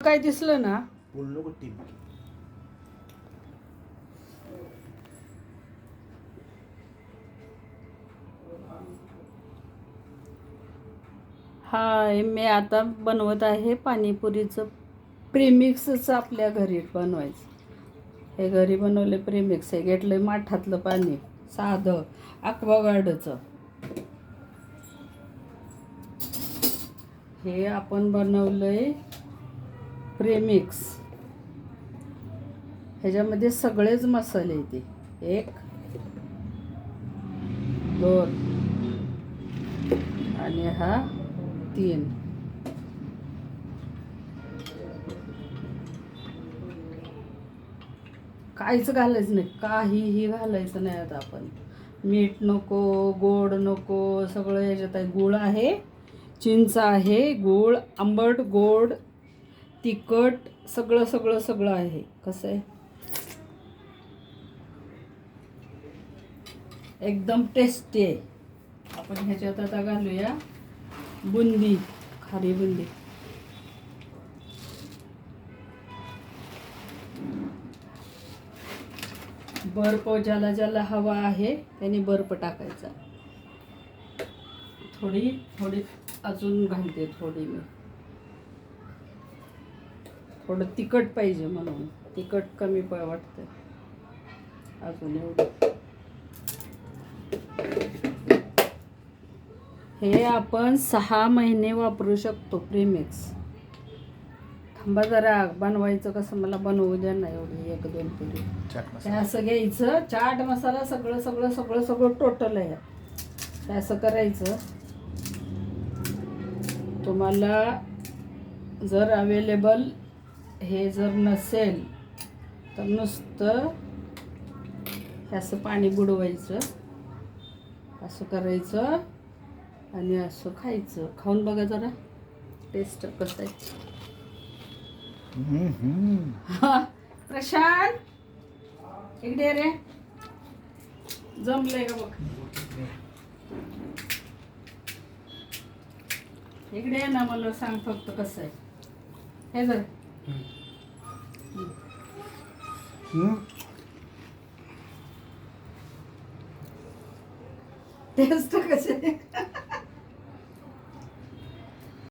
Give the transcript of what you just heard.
काय दिसलं ना बोललो को टीम हाय, मी आता बनवत आहे पाणीपुरीचं प्रेमिक्सचं आपल्या घरी बनवायचं. हे घरी बनवले प्रेमिक्स हे घेतलं माठातलं पाणी साधं ॲक्वागार्डचं. हे आपण बनवलंय प्रेमिक्स. ह्याच्यामध्ये सगळेच मसाले येते. 1 2 आणि हा 3. काहीच घालायचं नाही, काहीही घालायचं नाही. आता आपण मीठ नको, गोड नको, सगळं ह्याच्यात आहे. गूळ आहे, चिंच आहे, गूळ, आंबट, गोड, तिखट, सगळं सगळं सगळं आहे. कसं आहे, एकदम टेस्टी आहे. आपण ह्याच्यात आता घालूया बुंदी, खारी बुंदी. बर्फ ज्याला ज्याला हवा आहे त्याने बर्फ टाकायचा. थोडी थोडी अजून घालते थोडी मी. थोडं तिखट पाहिजे म्हणून, तिखट कमी वाटतं अजून एवढं. हे आपण 6 महिने वापरू शकतो प्रेमिक्स. थांबा जरा, बनवायचं कसं मला बनवू द्या ना. एवढी 1-2 पुरी हे असं घ्यायचं. चाट मसाला सगळं सगळं सगळं सगळं टोटल आहे. हे असं करायचं. तुम्हाला जर अवेलेबल हे जर नसेल तर नुसतं हे असं पाणी बुडवायचं, असं करायचं आणि असं खायचं. खाऊन बघा जरा टेस्ट कसं आहे. प्रशांत इकडे रे, जमलंय का बघ. इकडे ना, मला सांग फक्त कसं आहे हे. जर टेस्ट कसे